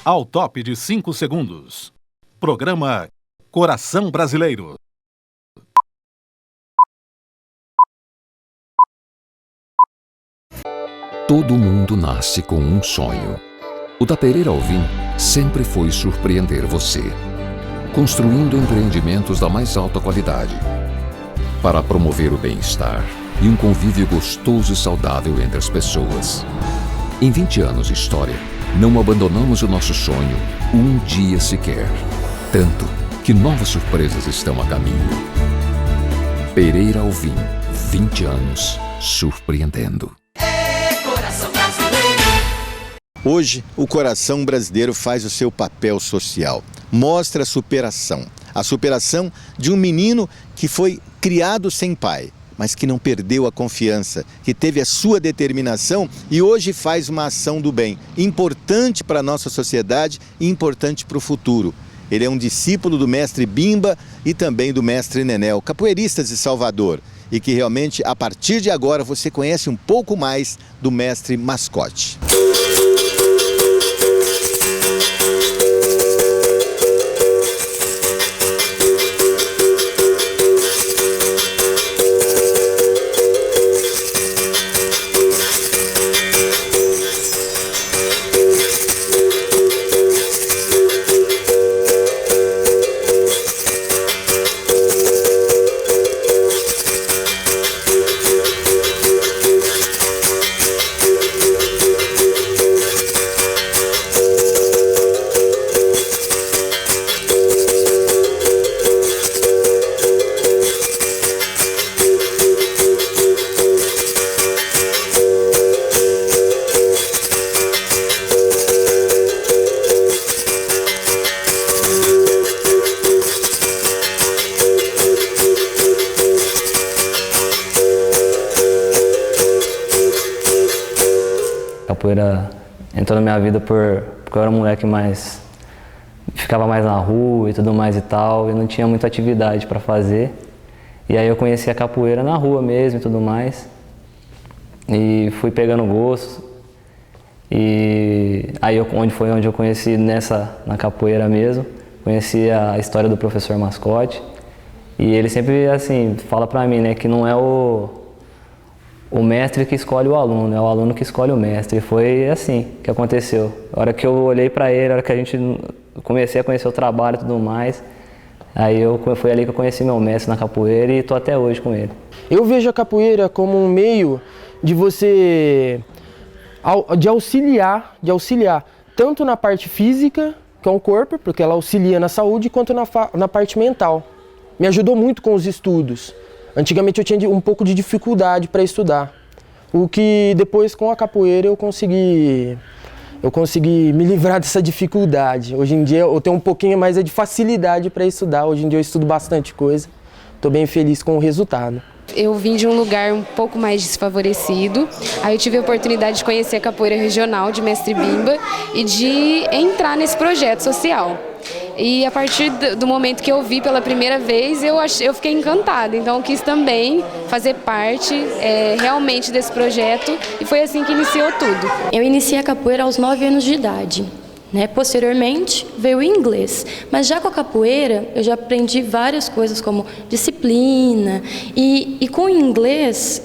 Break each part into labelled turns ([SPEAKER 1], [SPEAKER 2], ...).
[SPEAKER 1] Ao top de 5 segundos. Programa Coração Brasileiro.
[SPEAKER 2] Todo mundo nasce com um sonho. O da Pereira Alvim sempre foi surpreender você, construindo empreendimentos da mais alta qualidade, para promover o bem-estar e um convívio gostoso e saudável entre as pessoas. Em 20 anos de história, não abandonamos o nosso sonho um dia sequer, tanto que novas surpresas estão a caminho. Pereira Alvim, 20 anos surpreendendo.
[SPEAKER 3] Hoje, o Coração Brasileiro faz o seu papel social, mostra a superação de um menino que foi criado sem pai, mas que não perdeu a confiança, que teve a sua determinação e hoje faz uma ação do bem, importante para a nossa sociedade e importante para o futuro. Ele é um discípulo do mestre Bimba e também do mestre Nenel, capoeiristas de Salvador, e que realmente, a partir de agora, você conhece um pouco mais do mestre Mascote.
[SPEAKER 4] A capoeira entrou na minha vida porque eu era um moleque ficava mais na rua e tudo mais e tal, e não tinha muita atividade para fazer. E aí eu conheci a capoeira na rua mesmo e tudo mais, e fui pegando gosto. E aí onde eu conheci na capoeira mesmo, conheci a história do professor Mascote, e ele sempre assim fala para mim, né, que não é o mestre que escolhe o aluno, é o aluno que escolhe o mestre. E foi assim que aconteceu. A hora que eu olhei para ele, a hora que a gente comecei a conhecer o trabalho e tudo mais, foi ali que eu conheci meu mestre na capoeira e estou até hoje com ele.
[SPEAKER 5] Eu vejo a capoeira como um meio de você de auxiliar tanto na parte física, que é o corpo, porque ela auxilia na saúde, quanto na parte mental. Me ajudou muito com os estudos. Antigamente eu tinha um pouco de dificuldade para estudar, o que depois com a capoeira eu consegui me livrar dessa dificuldade. Hoje em dia eu tenho um pouquinho mais de facilidade para estudar, hoje em dia eu estudo bastante coisa, estou bem feliz com o resultado.
[SPEAKER 6] Eu vim de um lugar um pouco mais desfavorecido, aí eu tive a oportunidade de conhecer a capoeira regional de Mestre Bimba e de entrar nesse projeto social. E a partir do momento que eu vi pela primeira vez, eu fiquei encantada. Então eu quis também fazer parte realmente desse projeto e foi assim que iniciou tudo.
[SPEAKER 7] Eu iniciei a capoeira aos 9 anos de idade. Posteriormente veio o inglês, mas já com a capoeira eu já aprendi várias coisas como disciplina e com o inglês,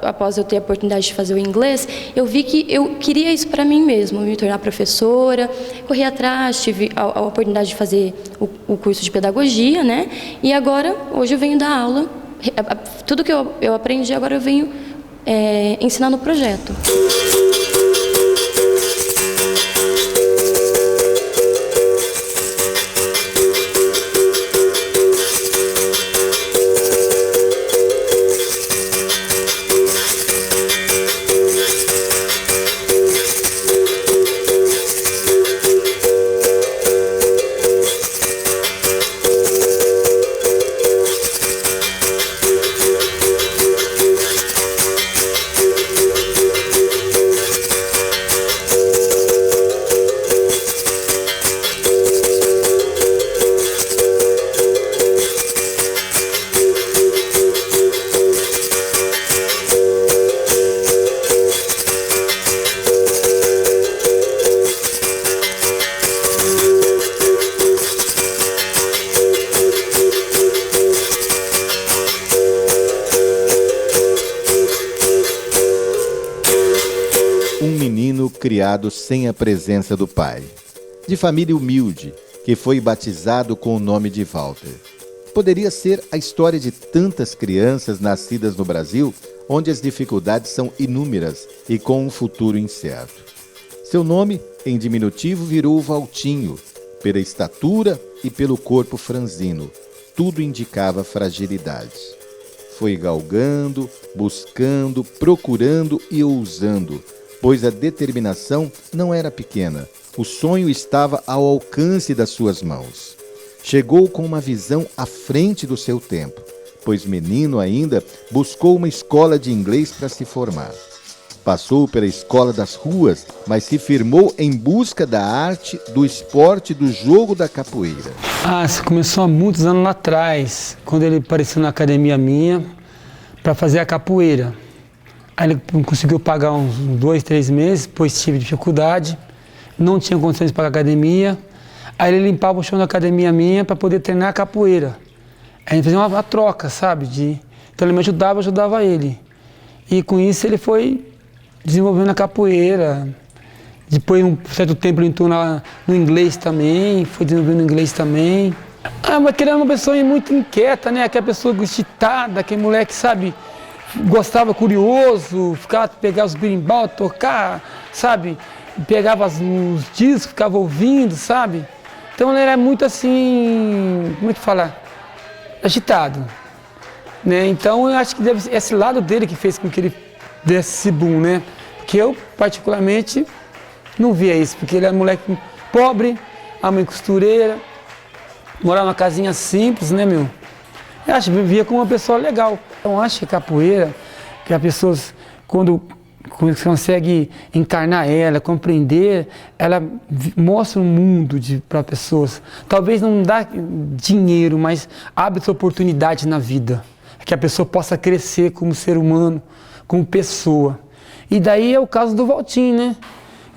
[SPEAKER 7] após eu ter a oportunidade de fazer o inglês, eu vi que eu queria isso para mim mesmo, me tornar professora, corri atrás, tive a oportunidade de fazer o curso de pedagogia, né? E agora, hoje eu venho dar aula, tudo que eu aprendi agora eu venho ensinar no projeto.
[SPEAKER 3] um menino criado sem a presença do pai. De família humilde, que foi batizado com o nome de Walter. Poderia ser a história de tantas crianças nascidas no Brasil, onde as dificuldades são inúmeras e com um futuro incerto. Seu nome, em diminutivo, virou Valtinho, pela estatura e pelo corpo franzino. Tudo indicava fragilidade. Foi galgando, buscando, procurando e ousando, pois a determinação não era pequena. O sonho estava ao alcance das suas mãos. Chegou com uma visão à frente do seu tempo, pois menino ainda buscou uma escola de inglês para se formar. Passou pela escola das ruas, mas se firmou em busca da arte, do esporte, do jogo da capoeira.
[SPEAKER 8] Isso começou há muitos anos lá atrás, quando ele apareceu na academia minha para fazer a capoeira. Aí ele conseguiu pagar uns 2, 3 meses, pois tive dificuldade, não tinha condições de pagar a academia. Aí ele limpava o chão da academia minha para poder treinar a capoeira. Aí a gente fazia uma troca, sabe? Então ele me ajudava, eu ajudava ele. E com isso ele foi desenvolvendo a capoeira. Depois, um certo tempo, ele entrou no inglês também, foi desenvolvendo o inglês também. Mas ele era uma pessoa muito inquieta, né? Aquela pessoa agitada, aquele moleque, sabe? Gostava, curioso, pegava os berimbau, tocar, sabe? Pegava os discos, ficava ouvindo, sabe? Então ele era muito assim, como é que fala? Agitado, né? Então eu acho que deve ser esse lado dele que fez com que ele desse esse boom, né? Porque eu, particularmente, não via isso, porque ele era um moleque pobre, a mãe costureira, morava numa casinha simples, né, meu? Eu acho que vivia como uma pessoa legal. Eu acho que a capoeira, que as pessoas, quando consegue encarnar ela, compreender, ela mostra um mundo para pessoas. Talvez não dá dinheiro, mas abre essa oportunidade na vida. Que a pessoa possa crescer como ser humano, como pessoa. E daí é o caso do Valtinho, né?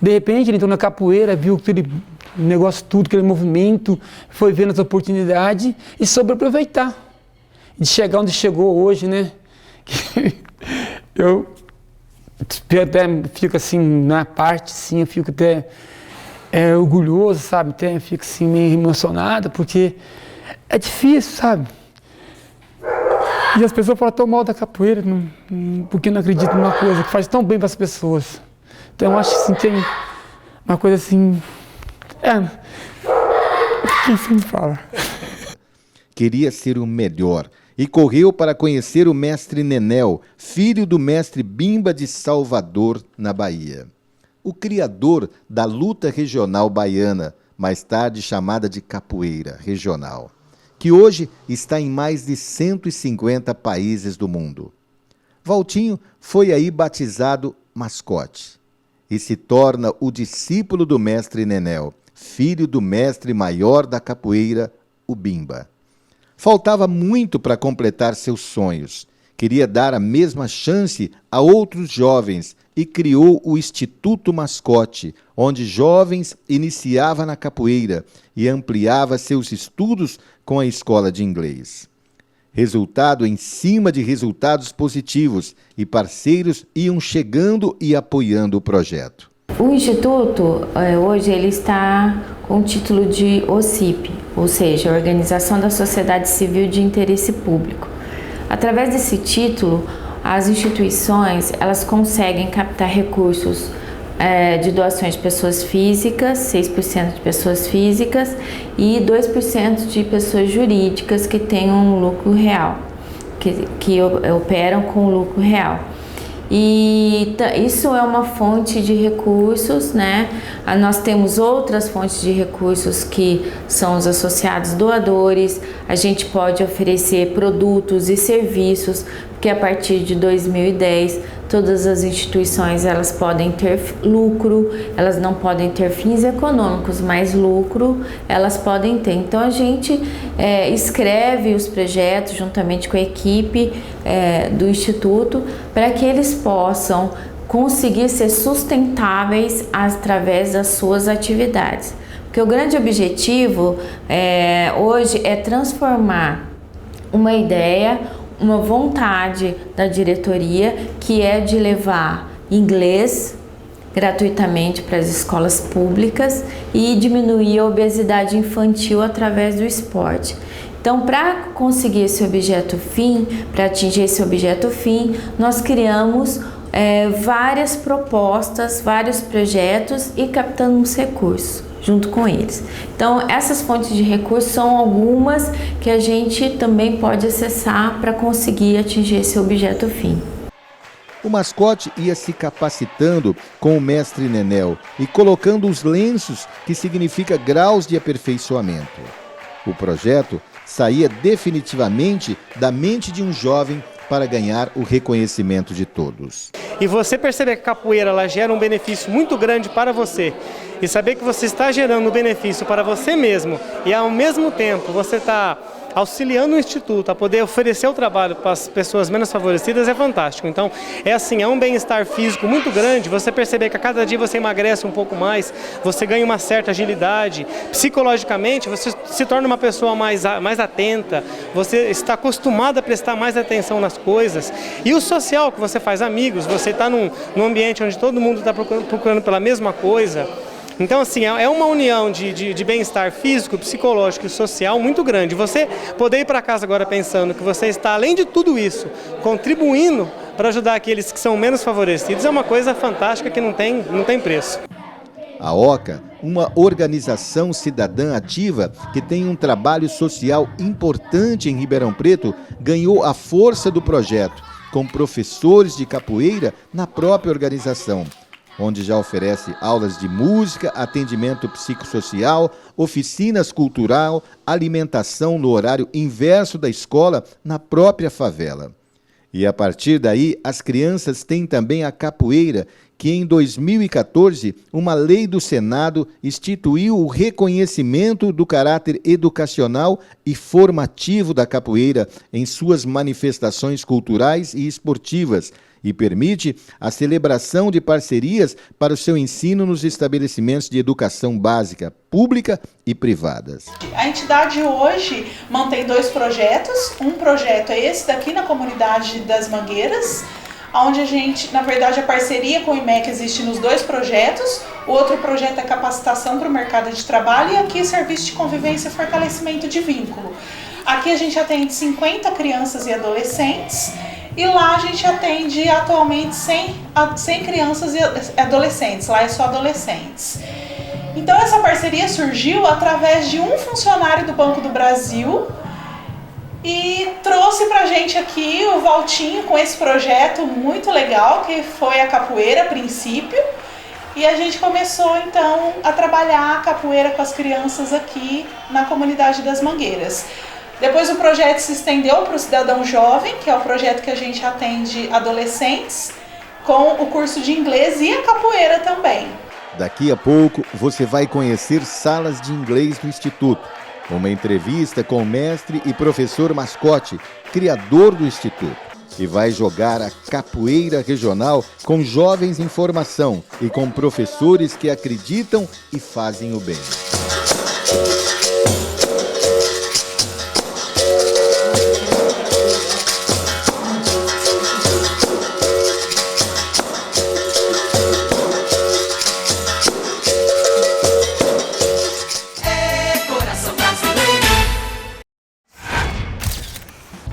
[SPEAKER 8] De repente ele entrou na capoeira, viu aquele negócio tudo, aquele movimento, foi vendo as oportunidades e soube aproveitar. De chegar onde chegou hoje, né? Eu até fico assim, na parte, sim, eu fico até orgulhoso, sabe? Até fico assim meio emocionado, porque é difícil, sabe? E as pessoas falam tão mal da capoeira, porque não acreditam numa coisa que faz tão bem para as pessoas. Então eu acho que assim, tem uma coisa assim... quem sempre fala?
[SPEAKER 3] Queria ser o melhor e correu para conhecer o mestre Nenel, filho do mestre Bimba de Salvador, na Bahia. O criador da luta regional baiana, mais tarde chamada de capoeira regional, que hoje está em mais de 150 países do mundo. Valtinho foi aí batizado mascote e se torna o discípulo do mestre Nenel, filho do mestre maior da capoeira, o Bimba. Faltava muito para completar seus sonhos. Queria dar a mesma chance a outros jovens e criou o Instituto Mascote, onde jovens iniciavam na capoeira e ampliava seus estudos com a escola de inglês. Resultado em cima de resultados positivos e parceiros iam chegando e apoiando o projeto.
[SPEAKER 9] O Instituto, hoje, ele está com o título de OCIP, ou seja, Organização da Sociedade Civil de Interesse Público. Através desse título, as instituições elas conseguem captar recursos de doações de pessoas físicas, 6% de pessoas físicas e 2% de pessoas jurídicas que tenham um lucro real, que operam com lucro real. E isso é uma fonte de recursos, né? Nós temos outras fontes de recursos que são os associados doadores. A gente pode oferecer produtos e serviços, porque a partir de 2010 todas as instituições elas podem ter lucro, elas não podem ter fins econômicos, mas lucro elas podem ter. Então a gente escreve os projetos juntamente com a equipe do Instituto para que eles possam conseguir ser sustentáveis através das suas atividades. Porque o grande objetivo hoje é transformar uma ideia, uma vontade da diretoria, que é de levar inglês gratuitamente para as escolas públicas e diminuir a obesidade infantil através do esporte. Então, para conseguir esse objeto fim, para atingir esse objeto fim, nós criamos várias propostas, vários projetos e captamos recursos junto com eles. Então, essas fontes de recursos são algumas que a gente também pode acessar para conseguir atingir esse objeto fim.
[SPEAKER 3] O mascote ia se capacitando com o mestre Nenel e colocando os lenços, que significa graus de aperfeiçoamento. O projeto saía definitivamente da mente de um jovem para ganhar o reconhecimento de todos.
[SPEAKER 10] E você perceber que a capoeira ela gera um benefício muito grande para você e saber que você está gerando um benefício para você mesmo e ao mesmo tempo você está auxiliando o Instituto a poder oferecer o trabalho para as pessoas menos favorecidas é fantástico. Então, é um bem-estar físico muito grande, você perceber que a cada dia você emagrece um pouco mais, você ganha uma certa agilidade, psicologicamente você se torna uma pessoa mais atenta, você está acostumado a prestar mais atenção nas coisas. E o social, que você faz amigos, você está num ambiente onde todo mundo está procurando pela mesma coisa. Então, assim, é uma união de bem-estar físico, psicológico e social muito grande. Você poder ir para casa agora pensando que você está, além de tudo isso, contribuindo para ajudar aqueles que são menos favorecidos, é uma coisa fantástica que não tem preço.
[SPEAKER 3] A OCA, uma organização cidadã ativa que tem um trabalho social importante em Ribeirão Preto, ganhou a força do projeto, com professores de capoeira na própria organização, onde já oferece aulas de música, atendimento psicossocial, oficinas cultural, alimentação no horário inverso da escola, na própria favela. E a partir daí, as crianças têm também a capoeira, que em 2014, uma lei do Senado instituiu o reconhecimento do caráter educacional e formativo da capoeira em suas manifestações culturais e esportivas, e permite a celebração de parcerias para o seu ensino nos estabelecimentos de educação básica, pública e privadas.
[SPEAKER 11] A entidade hoje mantém 2 projetos. Um projeto é esse daqui na comunidade das Mangueiras, onde a gente, na verdade, a parceria com o IMEC existe nos 2 projetos. O outro projeto é capacitação para o mercado de trabalho e aqui serviço de convivência e fortalecimento de vínculo. Aqui a gente atende 50 crianças e adolescentes. E lá a gente atende atualmente 100 crianças e adolescentes, lá é só adolescentes. Então essa parceria surgiu através de um funcionário do Banco do Brasil e trouxe pra gente aqui o Valtinho com esse projeto muito legal, que foi a capoeira a princípio. E a gente começou então a trabalhar a capoeira com as crianças aqui na comunidade das Mangueiras. Depois o projeto se estendeu para o Cidadão Jovem, que é o projeto que a gente atende adolescentes, com o curso de inglês e a capoeira também.
[SPEAKER 3] Daqui a pouco você vai conhecer salas de inglês do Instituto. Uma entrevista com o mestre e professor Mascote, criador do Instituto. E vai jogar a capoeira regional com jovens em formação e com professores que acreditam e fazem o bem.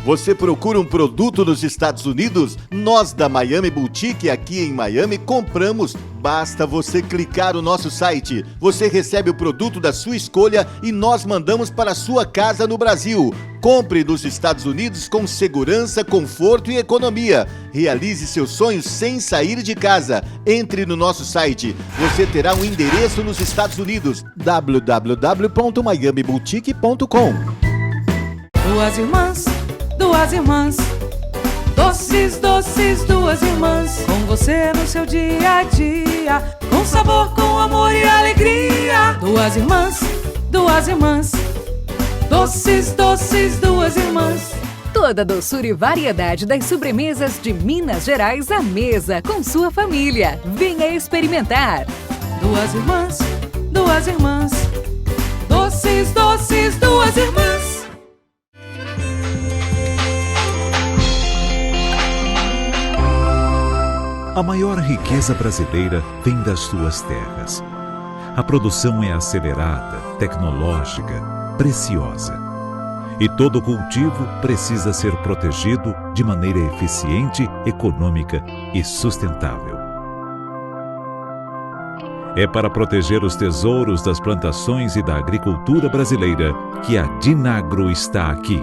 [SPEAKER 3] Você procura um produto nos Estados Unidos? Nós da Miami Boutique aqui em Miami compramos. Basta você clicar no nosso site. Você recebe o produto da sua escolha e nós mandamos para a sua casa no Brasil. Compre nos Estados Unidos com segurança, conforto e economia. Realize seus sonhos sem sair de casa. Entre no nosso site. Você terá um endereço nos Estados Unidos. www.miamiboutique.com.
[SPEAKER 12] Duas irmãs, doces, doces, 2 irmãs, com você no seu dia a dia, com sabor, com amor e alegria. 2 irmãs, doces, doces, 2 irmãs.
[SPEAKER 13] Toda a doçura e variedade das sobremesas de Minas Gerais à mesa com sua família. Venha experimentar.
[SPEAKER 12] 2 irmãs, doces, doces, 2 irmãs.
[SPEAKER 14] A maior riqueza brasileira vem das suas terras. A produção é acelerada, tecnológica, preciosa. E todo cultivo precisa ser protegido de maneira eficiente, econômica e sustentável. É para proteger os tesouros das plantações e da agricultura brasileira que a Dinagro está aqui,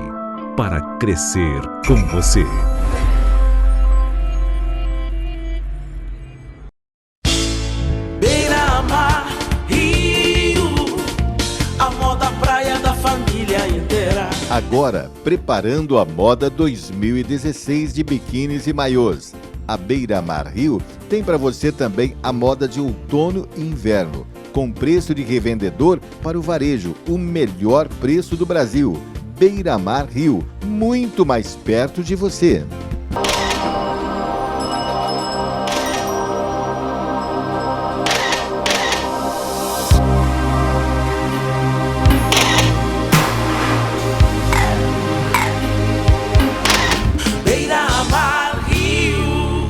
[SPEAKER 14] para crescer com você.
[SPEAKER 15] Beira-mar, Rio, a moda praia da família inteira.
[SPEAKER 3] Agora, preparando a moda 2016 de biquínis e maiôs. A Beira-Mar Rio tem para você também a moda de outono e inverno, com preço de revendedor para o varejo, o melhor preço do Brasil. Beira-Mar Rio, muito mais perto de você.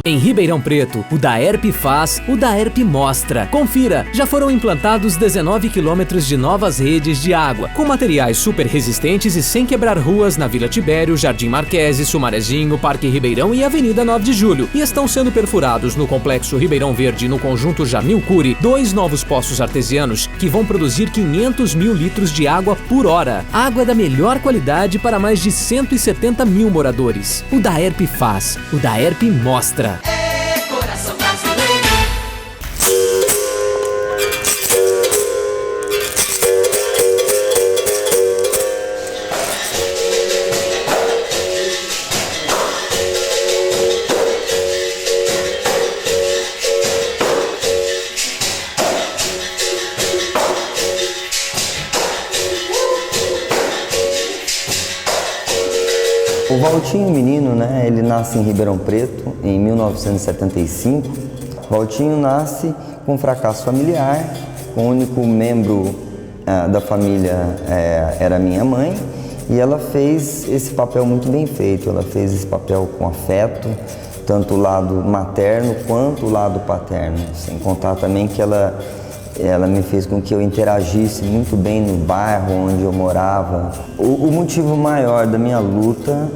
[SPEAKER 16] Em Ribeirão Preto, o Daerp faz, o Daerp mostra. Confira, já foram implantados 19 quilômetros de novas redes de água, com materiais super resistentes e sem quebrar ruas na Vila Tibério, Jardim Marquese, Sumarezinho, Parque Ribeirão e Avenida 9 de Julho. E estão sendo perfurados no Complexo Ribeirão Verde e no Conjunto Jamil Cury 2 novos poços artesianos que vão produzir 500 mil litros de água por hora. Água da melhor qualidade para mais de 170 mil moradores. O Daerp faz, o Daerp mostra.
[SPEAKER 15] Coração brasileiro.
[SPEAKER 17] O Valtinho menino, né, ele nasce em Ribeirão Preto em 1975. Valtinho nasce com fracasso familiar, o único membro da família era minha mãe, e ela fez esse papel muito bem feito, ela fez esse papel com afeto, tanto o lado materno quanto o lado paterno, sem contar também que ela me fez com que eu interagisse muito bem no bairro onde eu morava. O motivo maior da minha luta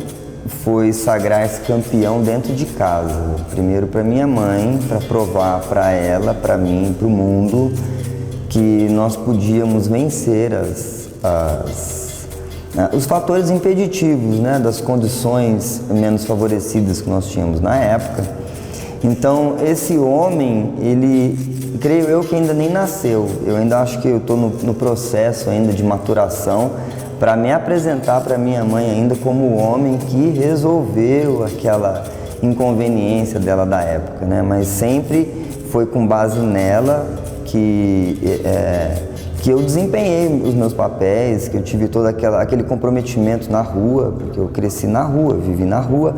[SPEAKER 17] foi sagrar-se campeão dentro de casa. Primeiro para minha mãe, para provar para ela, para mim, para o mundo, que nós podíamos vencer os fatores impeditivos, né, das condições menos favorecidas que nós tínhamos na época. Então, esse homem, ele, creio eu que ainda nem nasceu. Eu ainda acho que eu estou no processo ainda de maturação para me apresentar para minha mãe ainda como o homem que resolveu aquela inconveniência dela da época, né? Mas sempre foi com base nela que eu desempenhei os meus papéis, que eu tive todo aquele comprometimento na rua, porque eu cresci na rua, vivi na rua,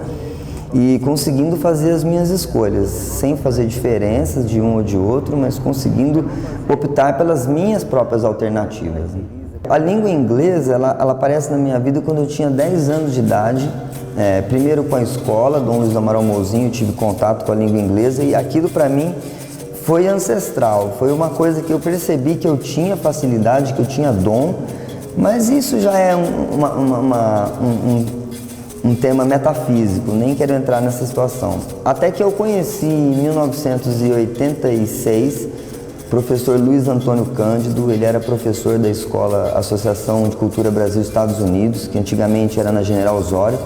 [SPEAKER 17] e conseguindo fazer as minhas escolhas, sem fazer diferenças de um ou de outro, mas conseguindo optar pelas minhas próprias alternativas. A língua inglesa, ela aparece na minha vida quando eu tinha 10 anos de idade, primeiro com a escola, Dom Luiz Amaral Mozinho, tive contato com a língua inglesa, e aquilo para mim foi ancestral, foi uma coisa que eu percebi que eu tinha facilidade, que eu tinha dom, mas isso já é um tema metafísico, nem quero entrar nessa situação. Até que eu conheci em 1986 o professor Luiz Antônio Cândido. Ele era professor da escola Associação de Cultura Brasil Estados Unidos, que antigamente era na General Osório.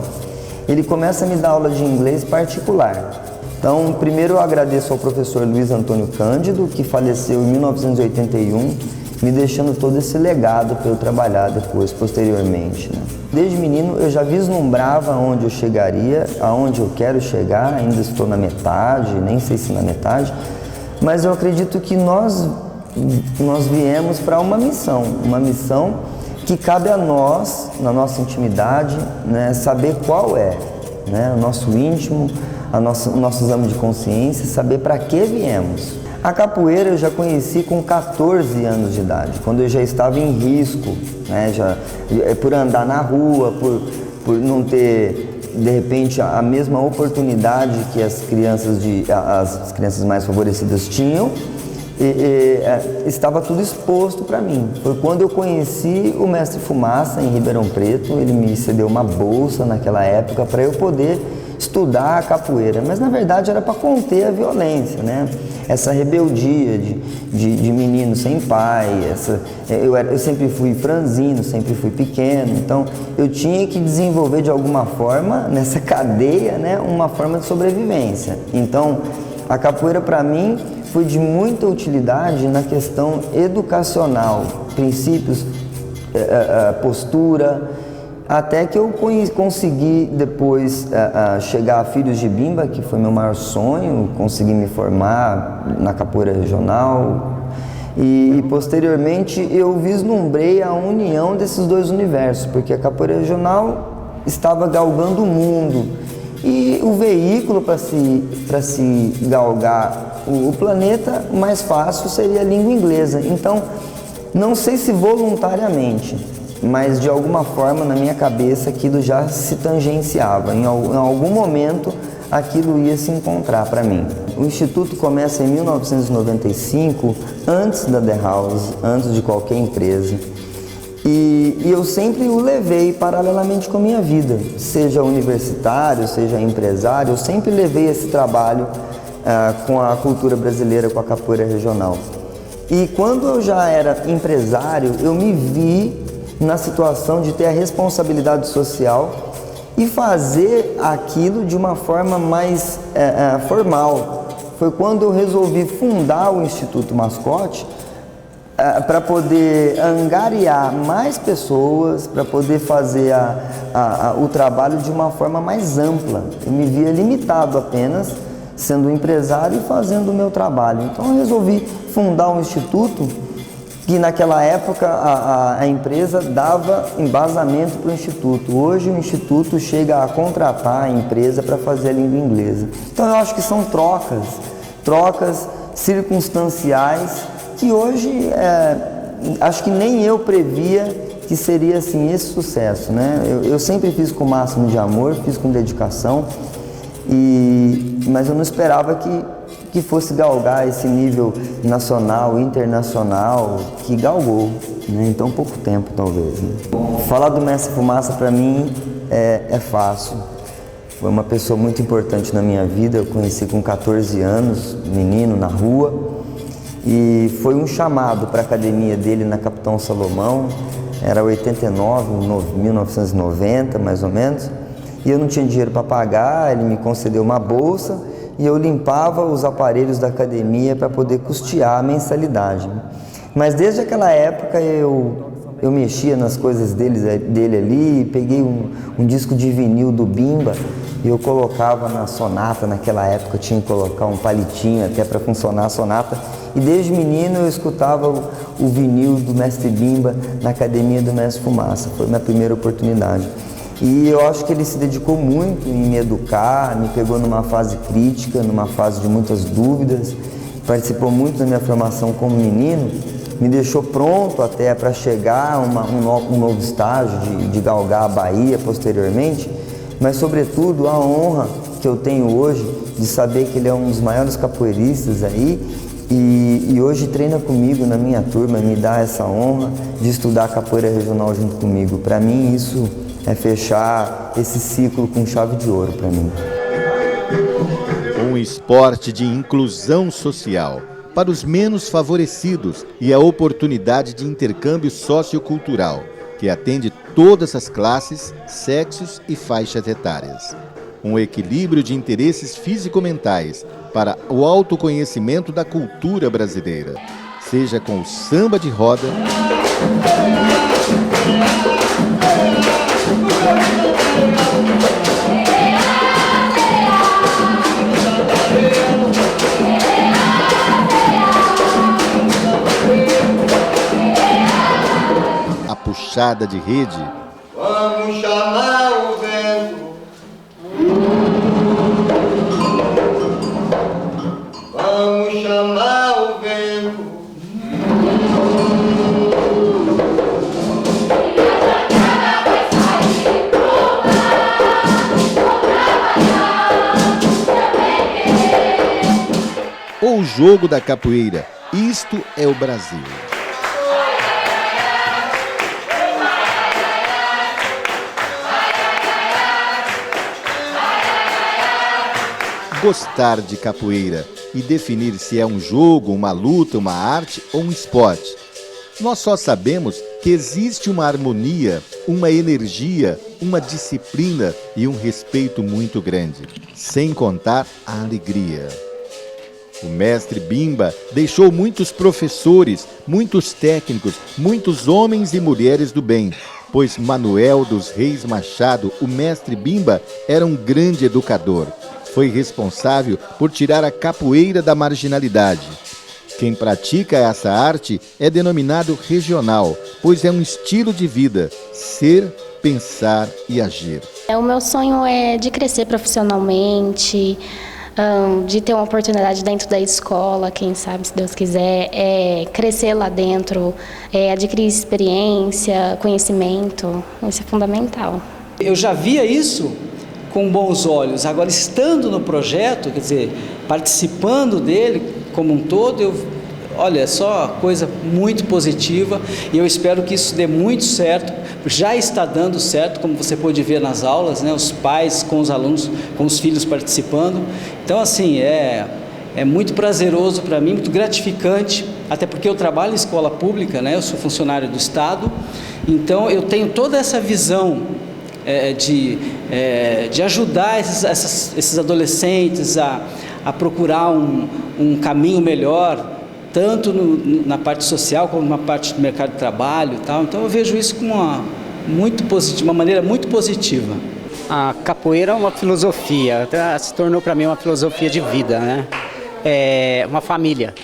[SPEAKER 17] Ele começa a me dar aula de inglês particular. Então, primeiro eu agradeço ao professor Luiz Antônio Cândido, que faleceu em 1981, me deixando todo esse legado para eu trabalhar depois, posteriormente, né? Desde menino eu já vislumbrava onde eu chegaria, aonde eu quero chegar, ainda estou na metade, nem sei se na metade, mas eu acredito que nós viemos para uma missão que cabe a nós, na nossa intimidade, né, saber qual é, né, o nosso íntimo, o nosso exame de consciência, saber para que viemos. A capoeira eu já conheci com 14 anos de idade, quando eu já estava em risco, né, por andar na rua, por não ter de repente, a mesma oportunidade que as crianças mais favorecidas tinham, estava tudo exposto para mim. Foi quando eu conheci o Mestre Fumaça em Ribeirão Preto. Ele me cedeu uma bolsa naquela época para eu poder estudar a capoeira, mas na verdade era para conter a violência, né? Essa rebeldia de menino sem pai, eu sempre fui franzino, sempre fui pequeno, então eu tinha que desenvolver de alguma forma, nessa cadeia, né, uma forma de sobrevivência. Então a capoeira para mim foi de muita utilidade na questão educacional, princípios, postura, até que eu consegui depois chegar a Filhos de Bimba, que foi meu maior sonho, consegui me formar na capoeira regional e posteriormente eu vislumbrei a união desses dois universos, porque a capoeira regional estava galgando o mundo e o veículo para se galgar o planeta mais fácil seria a língua inglesa. Então, não sei se voluntariamente, mas de alguma forma na minha cabeça aquilo já se tangenciava. Em algum momento aquilo ia se encontrar para mim. O Instituto começa em 1995, antes da The House, antes de qualquer empresa. E eu sempre o levei paralelamente com a minha vida, seja universitário, seja empresário, eu sempre levei esse trabalho com a cultura brasileira, com a capoeira regional. E quando eu já era empresário, eu me vi na situação de ter a responsabilidade social e fazer aquilo de uma forma mais formal. Foi quando eu resolvi fundar o Instituto Mascote para poder angariar mais pessoas, para poder fazer o trabalho de uma forma mais ampla. Eu me via limitado apenas sendo empresário e fazendo o meu trabalho. Então eu resolvi fundar um instituto que naquela época a empresa dava embasamento para o Instituto. Hoje o Instituto chega a contratar a empresa para fazer a língua inglesa. Então eu acho que são trocas circunstanciais que hoje acho que nem eu previa que seria assim esse sucesso, né? Eu sempre fiz com o máximo de amor, fiz com dedicação, mas eu não esperava que fosse galgar esse nível nacional, internacional, que galgou, né, em tão pouco tempo, talvez. Né? Falar do Mestre Fumaça, para mim, é fácil. Foi uma pessoa muito importante na minha vida. Eu conheci com 14 anos, menino, na rua, e foi um chamado para a academia dele na Capitão Salomão. Era 1990, mais ou menos, e eu não tinha dinheiro para pagar. Ele me concedeu uma bolsa e eu limpava os aparelhos da academia para poder custear a mensalidade. Mas desde aquela época eu mexia nas coisas dele ali, peguei um disco de vinil do Bimba e eu colocava na sonata. Naquela época eu tinha que colocar um palitinho até para funcionar a sonata, e desde menino eu escutava o vinil do Mestre Bimba na academia do Mestre Fumaça. Foi a minha primeira oportunidade. E eu acho que ele se dedicou muito em me educar, me pegou numa fase crítica, numa fase de muitas dúvidas, participou muito da minha formação como menino, me deixou pronto até para chegar a um novo estágio de galgar a Bahia posteriormente, mas sobretudo a honra que eu tenho hoje de saber que ele é um dos maiores capoeiristas aí e hoje treina comigo na minha turma, me dá essa honra de estudar capoeira regional junto comigo. Para mim isso é fechar esse ciclo com chave de ouro para mim.
[SPEAKER 3] Um esporte de inclusão social para os menos favorecidos e a oportunidade de intercâmbio sociocultural, que atende todas as classes, sexos e faixas etárias. Um equilíbrio de interesses físico-mentais para o autoconhecimento da cultura brasileira, seja com o samba de roda, a puxada de rede.
[SPEAKER 15] Vamos chamar o vento. Vamos chamar o vento.
[SPEAKER 3] o jogo da capoeira. Isto é o Brasil. Gostar de capoeira e definir se é um jogo, uma luta, uma arte ou um esporte. Nós só sabemos que existe uma harmonia, uma energia, uma disciplina e um respeito muito grande, sem contar a alegria. O mestre Bimba deixou muitos professores, muitos técnicos, muitos homens e mulheres do bem, pois Manuel dos Reis Machado, o mestre Bimba, era um grande educador. Foi responsável por tirar a capoeira da marginalidade. Quem pratica essa arte é denominado regional, pois é um estilo de vida, ser, pensar e agir.
[SPEAKER 18] O meu sonho é de crescer profissionalmente, de ter uma oportunidade dentro da escola, quem sabe, se Deus quiser, crescer lá dentro, adquirir experiência, conhecimento, isso é fundamental.
[SPEAKER 19] Eu já via isso com bons olhos, agora estando no projeto, quer dizer, participando dele como um todo, olha, só coisa muito positiva e eu espero que isso dê muito certo, já está dando certo, como você pôde ver nas aulas, né, os pais com os alunos, com os filhos participando, então assim, é muito prazeroso para mim, muito gratificante, até porque eu trabalho em escola pública, né, eu sou funcionário do Estado, então eu tenho toda essa visão de ajudar esses adolescentes a procurar um caminho melhor, tanto na parte social como na parte do mercado de trabalho e tal. Então eu vejo isso como uma maneira muito positiva.
[SPEAKER 20] A capoeira é uma filosofia, se tornou para mim uma filosofia de vida, né? É uma família.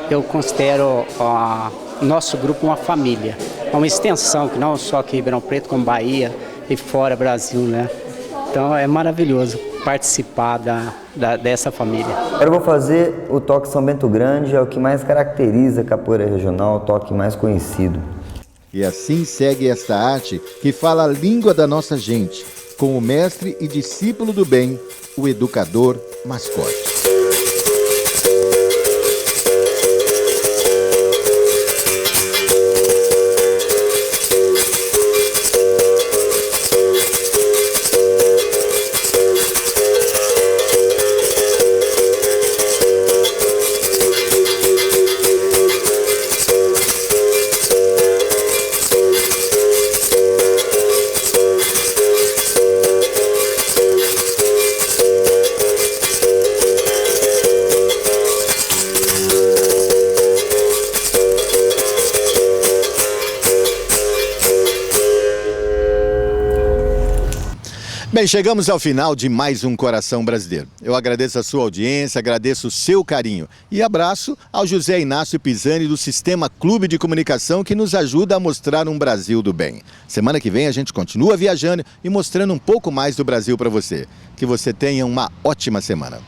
[SPEAKER 20] Eu considero o nosso grupo uma família, uma extensão, que não só aqui em Ribeirão Preto, como Bahia e fora Brasil, né? Então é maravilhoso participar dessa família.
[SPEAKER 17] Eu vou fazer o toque São Bento Grande, é o que mais caracteriza a capoeira regional, o toque mais conhecido.
[SPEAKER 3] E assim segue esta arte que fala a língua da nossa gente, com o mestre e discípulo do bem, o educador Mascote. Bem, chegamos ao final de mais um Coração Brasileiro. Eu agradeço a sua audiência, agradeço o seu carinho e abraço ao José Inácio Pisani do Sistema Clube de Comunicação que nos ajuda a mostrar um Brasil do bem. Semana que vem a gente continua viajando e mostrando um pouco mais do Brasil para você. Que você tenha uma ótima semana.